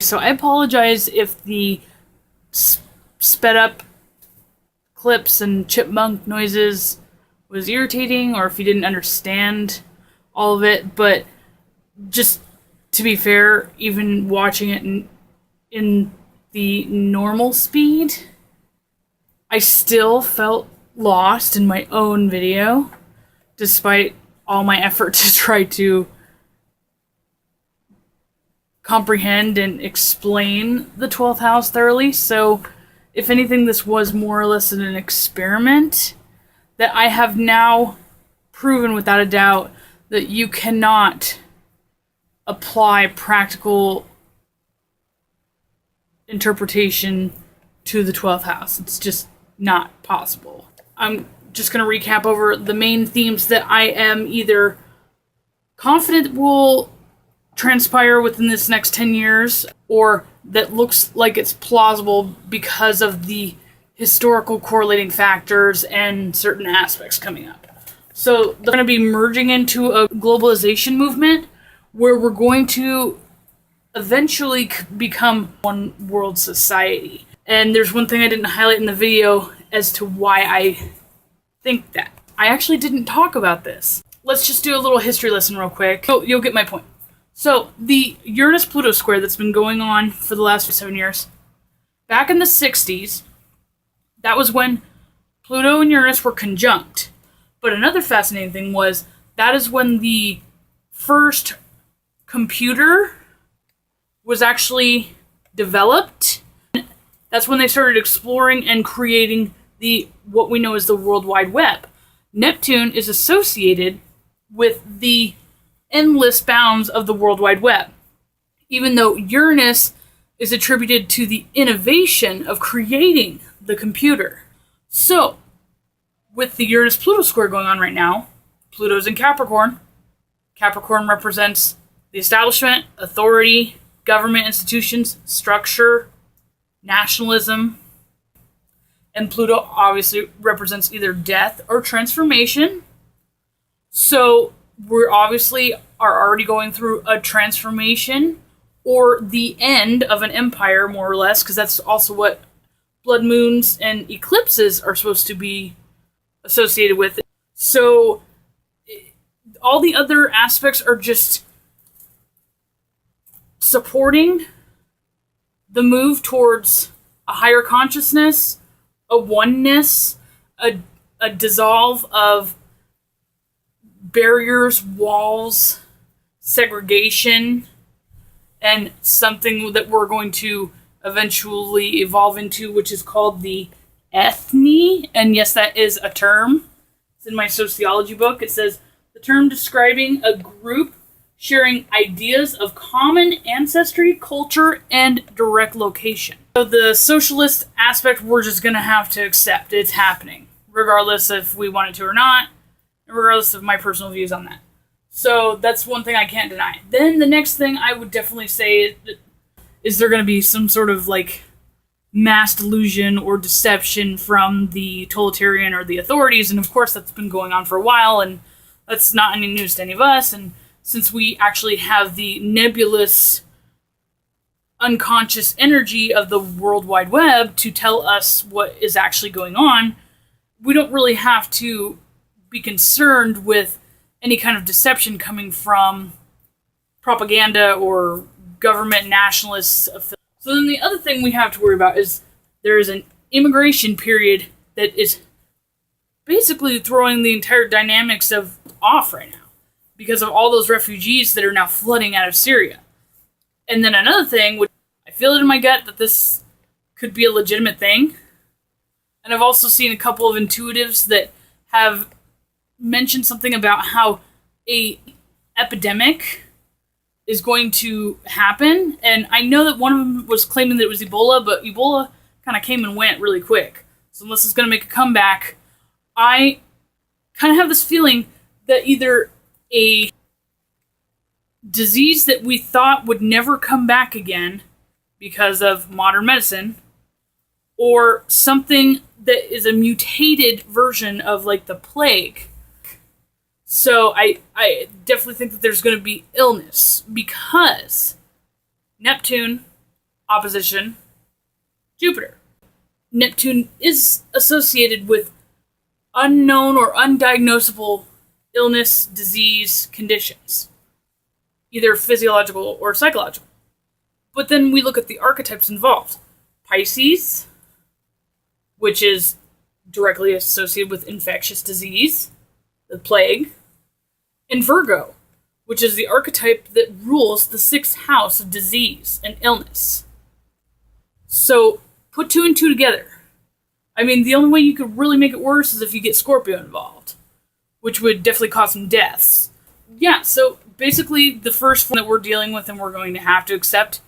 So I apologize if the sped up clips and chipmunk noises was irritating, or if you didn't understand all of it, but just to be fair, even watching it in the normal speed, I still felt lost in my own video, despite all my effort to try to comprehend and explain the 12th house thoroughly. So, if anything, this was more or less an experiment that I have now proven without a doubt that you cannot apply practical interpretation to the 12th house. It's just not possible. I'm just going to recap over the main themes that I am either confident will transpire within this next 10 years, or that looks like it's plausible because of the historical correlating factors and certain aspects coming up. So they're going to be merging into a globalization movement where we're going to eventually become one world society. And there's one thing I didn't highlight in the video as to why I think that. I actually didn't talk about this. Let's just do a little history lesson real quick. So you'll get my point. So, the Uranus-Pluto square that's been going on for the last 7 years, back in the 60s, that was when Pluto and Uranus were conjunct. But another fascinating thing was, that is when the first computer was actually developed. That's when they started exploring and creating what we know as the World Wide Web. Neptune is associated with the endless bounds of the World Wide Web, even though Uranus is attributed to the innovation of creating the computer. So, with the Uranus-Pluto square going on right now, Pluto's in Capricorn. Capricorn represents the establishment, authority, government institutions, structure, nationalism, and Pluto obviously represents either death or transformation. So, we're obviously are already going through a transformation or the end of an empire, more or less, because that's also what blood moons and eclipses are supposed to be associated with. So all the other aspects are just supporting the move towards a higher consciousness, a oneness, a dissolve of barriers, walls, segregation, and something that we're going to eventually evolve into, which is called the ethne. And yes, that is a term. It's in my sociology book. It says, the term describing a group sharing ideas of common ancestry, culture, and direct location. So the socialist aspect, we're just going to have to accept. It's happening, regardless if we want it to or not, regardless of my personal views on that. So that's one thing I can't deny. Then the next thing I would definitely say is there going to be some sort of like mass delusion or deception from the totalitarian or the authorities, and of course that's been going on for a while, and that's not any news to any of us. And since we actually have the nebulous unconscious energy of the World Wide Web to tell us what is actually going on, we don't really have to be concerned with any kind of deception coming from propaganda or government nationalists. So then the other thing we have to worry about is there is an immigration period that is basically throwing the entire dynamics of off right now because of all those refugees that are now flooding out of Syria. And then another thing, which I feel it in my gut that this could be a legitimate thing. And I've also seen a couple of intuitives that have mentioned something about how a epidemic is going to happen. And I know that one of them was claiming that it was Ebola, but Ebola kind of came and went really quick. So unless it's going to make a comeback, I kind of have this feeling that either a disease that we thought would never come back again because of modern medicine, or something that is a mutated version of like the plague. So I definitely think that there's going to be illness because Neptune opposition Jupiter. Neptune is associated with unknown or undiagnosable illness, disease, conditions, either physiological or psychological. But then we look at the archetypes involved. Pisces, which is directly associated with infectious disease, the plague, and Virgo, which is the archetype that rules the sixth house of disease and illness. So put two and two together. I mean, the only way you could really make it worse is if you get Scorpio involved, which would definitely cause some deaths. Yeah, so basically the first one that we're dealing with and we're going to have to accept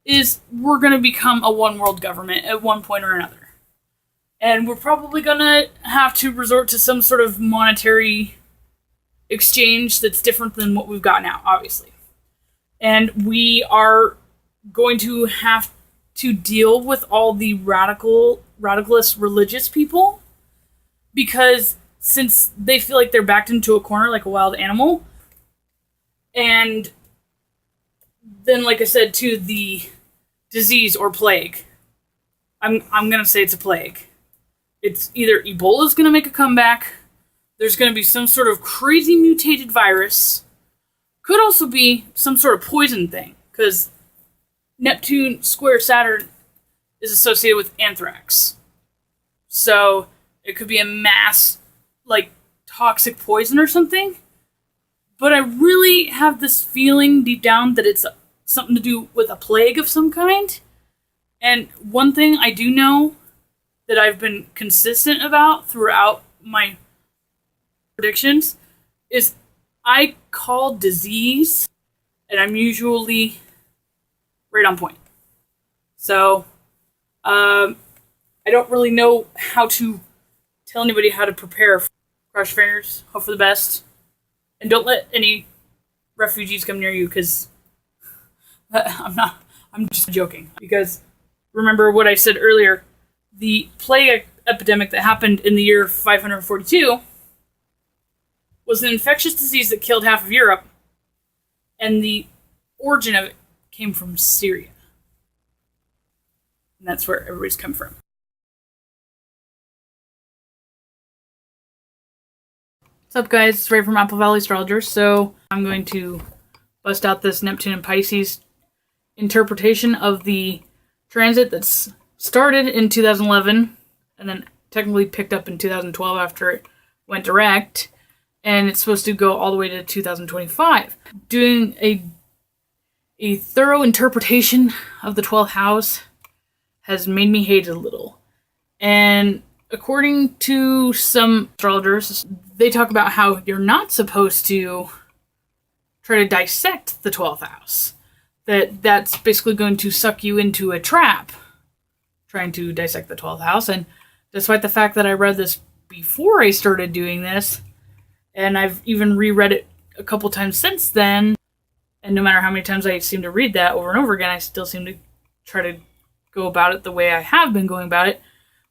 is we're going to become a one-world government at one point or another. And we're probably going to have to resort to some sort of monetary exchange that's different than what we've got now, obviously. And we are going to have to deal with all the radicalist religious people, because since they feel like they're backed into a corner like a wild animal, and then, like I said, to the disease or plague. I'm going to say it's a plague. It's either Ebola's going to make a comeback, there's going to be some sort of crazy mutated virus, could also be some sort of poison thing, because Neptune square Saturn is associated with anthrax. So it could be a mass, like, toxic poison or something. But I really have this feeling deep down that it's something to do with a plague of some kind. And one thing I do know that I've been consistent about throughout my predictions is I call disease, and I'm usually right on point. So, I don't really know how to tell anybody how to prepare. Cross your fingers, hope for the best. And don't let any refugees come near you, because I'm just joking. Because remember what I said earlier, the plague epidemic that happened in the year 542 was an infectious disease that killed half of Europe, and the origin of it came from Syria. And that's where everybody's come from. What's up, guys? It's Ray from Apple Valley Astrologer. So I'm going to bust out this Neptune and Pisces interpretation of the transit that's started in 2011 and then technically picked up in 2012 after it went direct. And it's supposed to go all the way to 2025. Doing a thorough interpretation of the 12th house has made me hate it a little. And according to some astrologers, they talk about how you're not supposed to try to dissect the 12th house. That's basically going to suck you into a trap, trying to dissect the 12th house. And despite the fact that I read this before I started doing this, and I've even reread it a couple times since then, and no matter how many times I seem to read that over and over again, I still seem to try to go about it the way I have been going about it,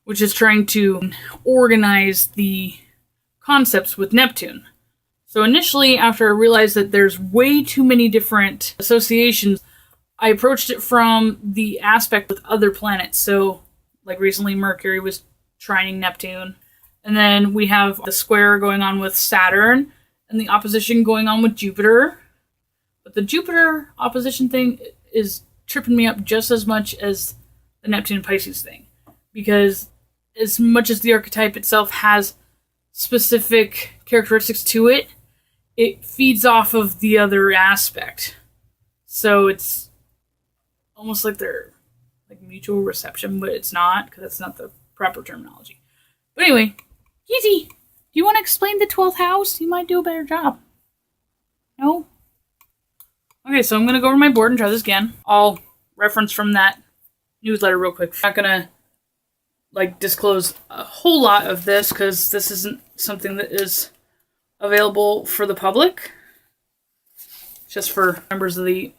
which is trying to organize the concepts with Neptune. So initially, after I realized that there's way too many different associations, I approached it from the aspect with other planets. So, like recently, Mercury was trining Neptune. And then we have the square going on with Saturn, and the opposition going on with Jupiter. But the Jupiter opposition thing is tripping me up just as much as the Neptune and Pisces thing. Because as much as the archetype itself has specific characteristics to it, it feeds off of the other aspect. So it's almost like they're like mutual reception, but it's not, because that's not the proper terminology. But anyway, Yeezy, do you want to explain the 12th house? You might do a better job. No? Okay, so I'm going to go over my board and try this again. I'll reference from that newsletter real quick. I'm not going to disclose a whole lot of this, because this isn't something that is available for the public. It's just for members of the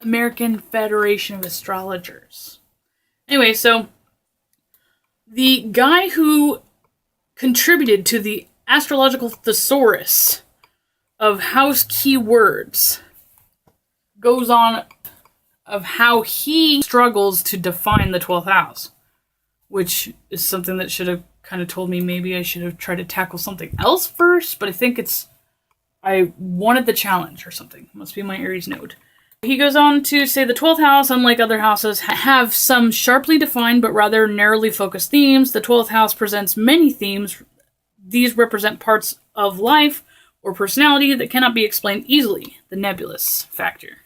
American Federation of Astrologers. Anyway, so the guy who contributed to the astrological thesaurus of house keywords goes on of how he struggles to define the 12th house, which is something that should have kind of told me maybe I should have tried to tackle something else first, but I think I wanted the challenge or something. Must be my Aries node. He goes on to say the 12th house, unlike other houses, have some sharply defined but rather narrowly focused themes. The 12th house presents many themes. These represent parts of life or personality that cannot be explained easily, the nebulous factor.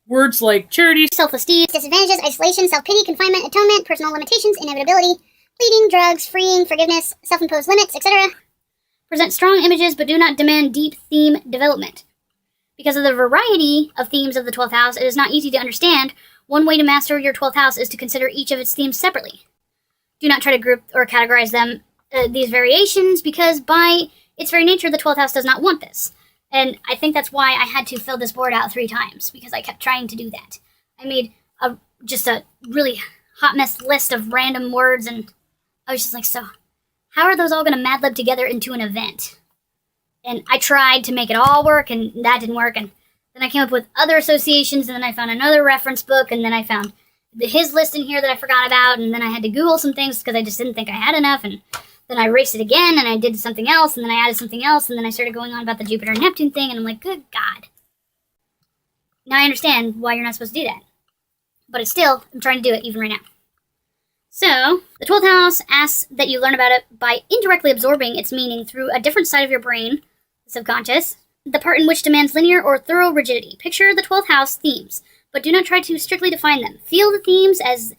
Words like charity, self-esteem, disadvantages, isolation, self-pity, confinement, atonement, personal limitations, inevitability, pleading, drugs, freeing, forgiveness, self-imposed limits, etc. present strong images but do not demand deep theme development. Because of the variety of themes of the 12th house, it is not easy to understand. One way to master your 12th house is to consider each of its themes separately. Do not try to group or categorize them, these variations, because by its very nature, the 12th house does not want this. And I think that's why I had to fill this board out 3 times, because I kept trying to do that. I made just a really hot mess list of random words, and I was just like, so how are those all going to Mad Lib together into an event? And I tried to make it all work, and that didn't work. And then I came up with other associations, and then I found another reference book, and then I found his list in here that I forgot about, and then I had to Google some things because I just didn't think I had enough, and then I erased it again, and I did something else, and then I added something else, and then I started going on about the Jupiter and Neptune thing, and I'm like, good God. Now I understand why you're not supposed to do that. But it's still, I'm trying to do it even right now. So, the 12th house asks that you learn about it by indirectly absorbing its meaning through a different side of your brain, the subconscious, the part in which demands linear or thorough rigidity. Picture the 12th house themes, but do not try to strictly define them. Feel the themes as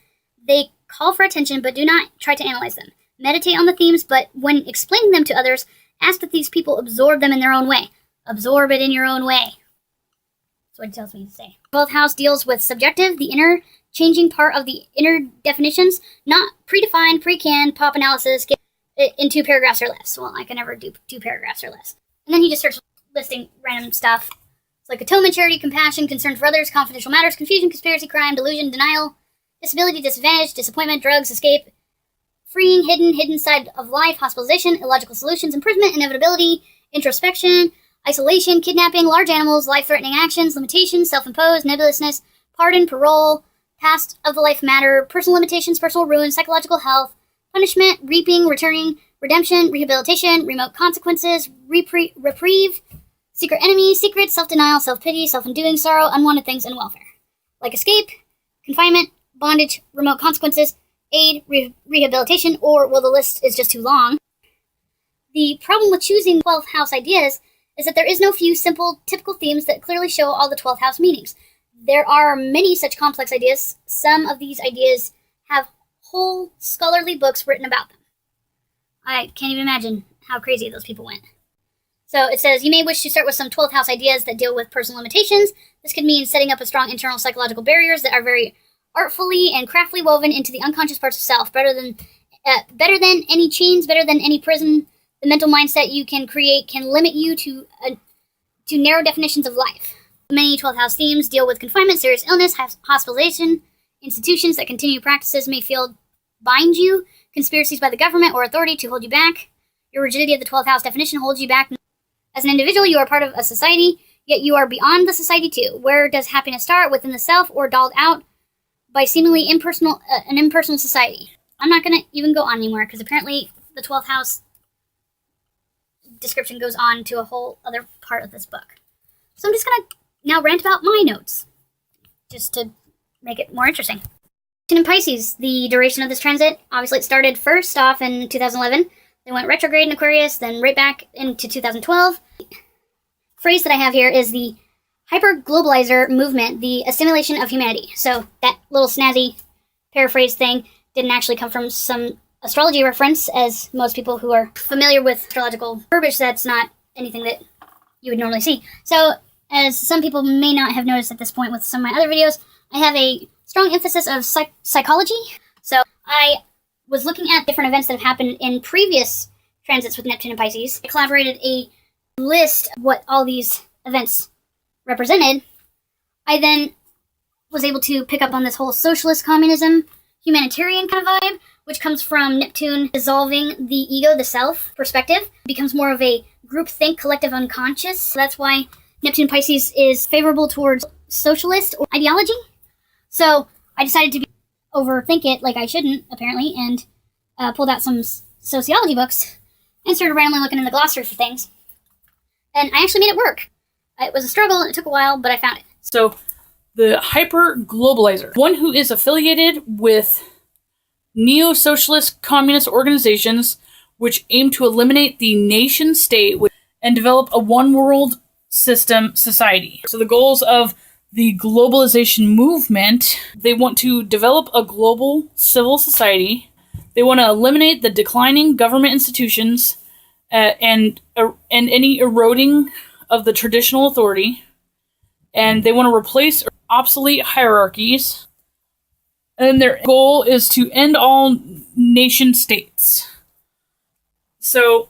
they call for attention, but do not try to analyze them. Meditate on the themes, but when explaining them to others, ask that these people absorb them in their own way. Absorb it in your own way. That's what it tells me to say. 12th house deals with subjective, the inner, changing part of the inner definitions, not predefined, pre-canned, pop analysis, get it in 2 paragraphs or less. Well, I can never do 2 paragraphs or less. And then he just starts listing random stuff. It's like atonement, charity, compassion, concern for others, confidential matters, confusion, conspiracy, crime, delusion, denial, disability, disadvantage, disappointment, drugs, escape, freeing, hidden side of life, hospitalization, illogical solutions, imprisonment, inevitability, introspection, isolation, kidnapping, large animals, life-threatening actions, limitations, self-imposed, nebulousness, pardon, parole, past of the life matter, personal limitations, personal ruin, psychological health, punishment, reaping, returning, redemption, rehabilitation, remote consequences, reprieve, secret enemies, secrets, self-denial, self-pity, self-undoing, sorrow, unwanted things, and welfare. Like escape, confinement, bondage, remote consequences, aid, rehabilitation, or, well, the list is just too long. The problem with choosing 12th house ideas is that there is no few simple, typical themes that clearly show all the 12th house meanings. There are many such complex ideas. Some of these ideas have whole scholarly books written about them. I can't even imagine how crazy those people went. So it says, you may wish to start with some 12th house ideas that deal with personal limitations. This could mean setting up a strong internal psychological barriers that are very artfully and craftily woven into the unconscious parts of self, better than any chains, better than any prison. The mental mindset you can create can limit you to narrow definitions of life. Many 12th house themes deal with confinement, serious illness, hospitalization, institutions that continue practices may feel bind you, conspiracies by the government or authority to hold you back. Your rigidity of the 12th house definition holds you back. As an individual, you are part of a society, yet you are beyond the society too. Where does happiness start? Within the self or dulled out by seemingly an impersonal society? I'm not going to even go on anymore because apparently the 12th house description goes on to a whole other part of this book. So I'm just going to now rant about my notes, just to make it more interesting. In Pisces, the duration of this transit, obviously it started first off in 2011, then went retrograde in Aquarius, then right back into 2012. The phrase that I have here is the hyper-globalizer movement, the assimilation of humanity. So that little snazzy paraphrase thing didn't actually come from some astrology reference, as most people who are familiar with astrological verbiage, that's not anything that you would normally see. So, as some people may not have noticed at this point with some of my other videos, I have a strong emphasis of psychology. So, I was looking at different events that have happened in previous transits with Neptune and Pisces. I collaborated a list of what all these events represented. I then was able to pick up on this whole socialist, communism, humanitarian kind of vibe, which comes from Neptune dissolving the ego, the self perspective, becomes more of a groupthink, collective unconscious. So that's why Neptune Pisces is favorable towards socialist ideology. So I decided to overthink it like I shouldn't, apparently, and pulled out some sociology books and started randomly looking in the glossary for things. And I actually made it work. It was a struggle, and it took a while, but I found it. So, the hyper-globalizer, one who is affiliated with neo-socialist communist organizations which aim to eliminate the nation-state and develop a one-world system society. So the goals of the globalization movement, they want to develop a global civil society. They want to eliminate the declining government institutions and any eroding of the traditional authority. And they want to replace obsolete hierarchies. And their goal is to end all nation states. So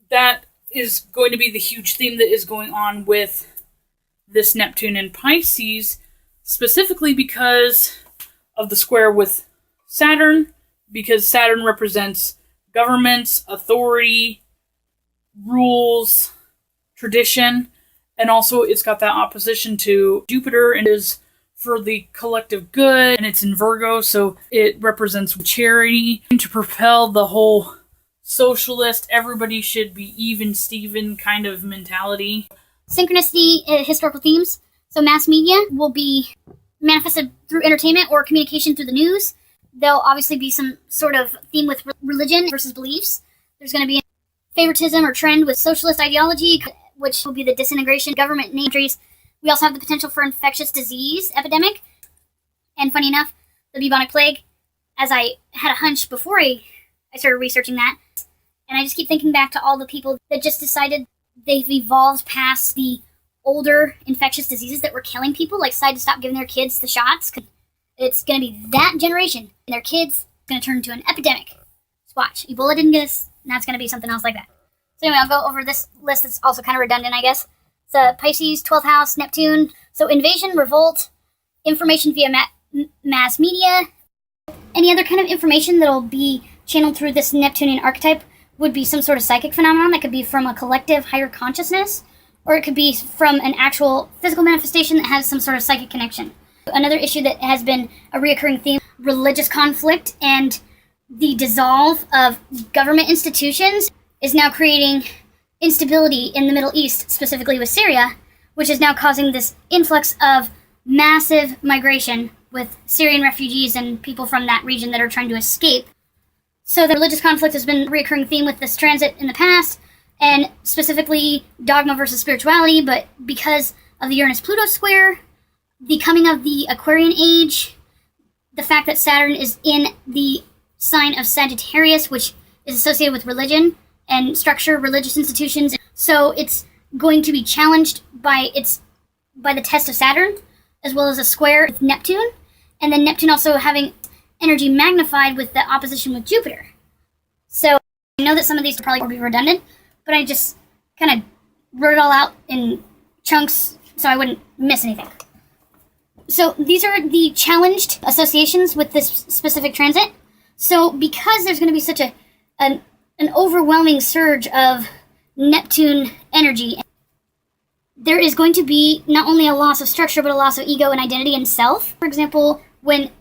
that is going to be the huge theme that is going on with this Neptune in Pisces, specifically because of the square with Saturn, because Saturn represents governments, authority, rules, tradition, and also it's got that opposition to Jupiter and is for the collective good, and it's in Virgo, so it represents charity to propel the whole socialist, everybody should be even Steven kind of mentality. Synchronicity, historical themes. So mass media will be manifested through entertainment or communication through the news. There'll obviously be some sort of theme with religion versus beliefs. There's going to be favoritism or trend with socialist ideology, which will be the disintegration of government countries. We also have the potential for infectious disease epidemic. And funny enough, the bubonic plague, as I had a hunch before I started researching that, and I just keep thinking back to all the people that just decided they've evolved past the older infectious diseases that were killing people, like decided to stop giving their kids the shots. It's going to be that generation, and their kids are going to turn into an epidemic. Just watch. Ebola didn't get us, and that's going to be something else like that. So anyway, I'll go over this list that's also kind of redundant, I guess. So Pisces, 12th house, Neptune. So invasion, revolt, information via mass media. Any other kind of information that'll be channeled through this Neptunian archetype would be some sort of psychic phenomenon that could be from a collective higher consciousness, or it could be from an actual physical manifestation that has some sort of psychic connection. Another issue that has been a reoccurring theme, religious conflict and the dissolve of government institutions is now creating instability in the Middle East, specifically with Syria, which is now causing this influx of massive migration with Syrian refugees and people from that region that are trying to escape. So the religious conflict has been a recurring theme with this transit in the past, and specifically dogma versus spirituality, but because of the Uranus-Pluto square, the coming of the Aquarian age, the fact that Saturn is in the sign of Sagittarius, which is associated with religion and structure, religious institutions. So it's going to be challenged by the test of Saturn, as well as a square with Neptune, and then Neptune also having energy magnified with the opposition with Jupiter. So I know that some of these probably will be redundant, but I just kind of wrote it all out in chunks so I wouldn't miss anything. So these are the challenged associations with this specific transit. So because there's going to be such an overwhelming surge of Neptune energy, there is going to be not only a loss of structure, but a loss of ego and identity and self. For example, when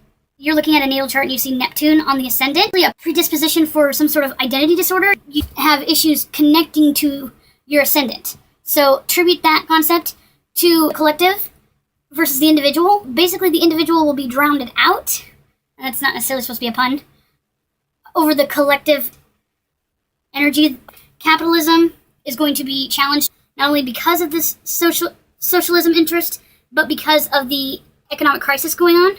you're looking at a natal chart and you see Neptune on the ascendant, a predisposition for some sort of identity disorder, you have issues connecting to your ascendant. So attribute that concept to collective versus the individual. Basically, the individual will be drowned out. That's not necessarily supposed to be a pun. Over the collective energy. Capitalism is going to be challenged not only because of this socialism interest, but because of the economic crisis going on.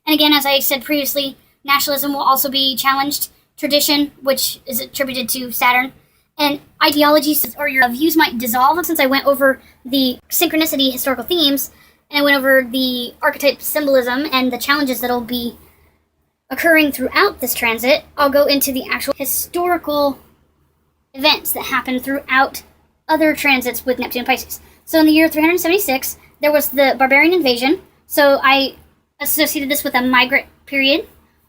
And again, as I said previously, nationalism will also be challenged. Tradition, which is attributed to Saturn, and ideologies or your views might dissolve. Since I went over the synchronicity historical themes, and I went over the archetype symbolism and the challenges that'll be occurring throughout this transit, I'll go into the actual historical events that happened throughout other transits with Neptune and Pisces. So in the year 376, there was the barbarian invasion. So I associated this with a migrant period.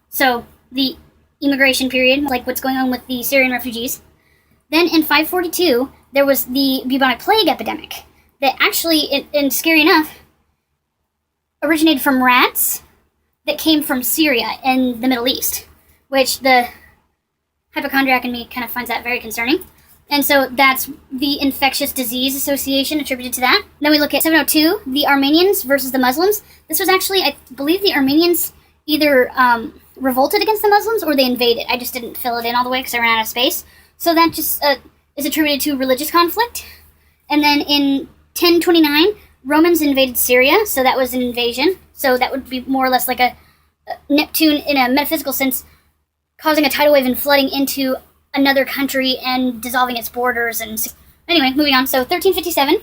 So the emigration period, like what's going on with the Syrian refugees. Then in 542, there was the bubonic plague epidemic that actually, and scary enough, originated from rats that came from Syria in the Middle East, which the hypochondriac in me kind of finds that very concerning. And so that's the infectious disease association attributed to that. Then we look at 702, the Armenians versus the Muslims. This was actually, I believe the Armenians either revolted against the Muslims or they invaded. I just didn't fill it in all the way because I ran out of space. So that just is attributed to religious conflict. And then in 1029, Romans invaded Syria, so that was an invasion. So that would be more or less like a Neptune in a metaphysical sense, causing a tidal wave and flooding into another country and dissolving its borders. And anyway, moving on. So 1357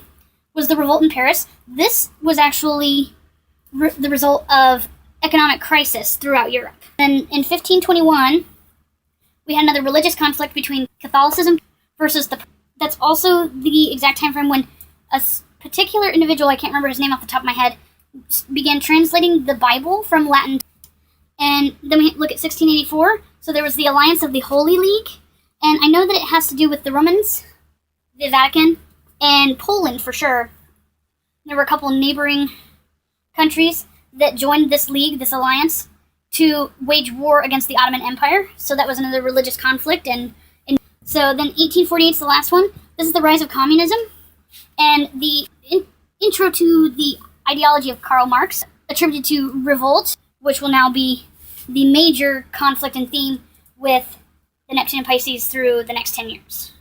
was the revolt in Paris. This was actually the result of economic crisis throughout Europe. Then in 1521, we had another religious conflict between Catholicism versus the... That's also the exact time frame when a particular individual, I can't remember his name off the top of my head, began translating the Bible from Latin. And then we look at 1684. So there was the alliance of the Holy League. And I know that it has to do with the Romans, the Vatican, and Poland for sure. There were a couple of neighboring countries that joined this league, this alliance, to wage war against the Ottoman Empire. So that was another religious conflict. And so then 1848 is the last one. This is the rise of communism. And the intro to the ideology of Karl Marx, attributed to revolt, which will now be the major conflict and theme with the Neptune and Pisces through the next 10 years.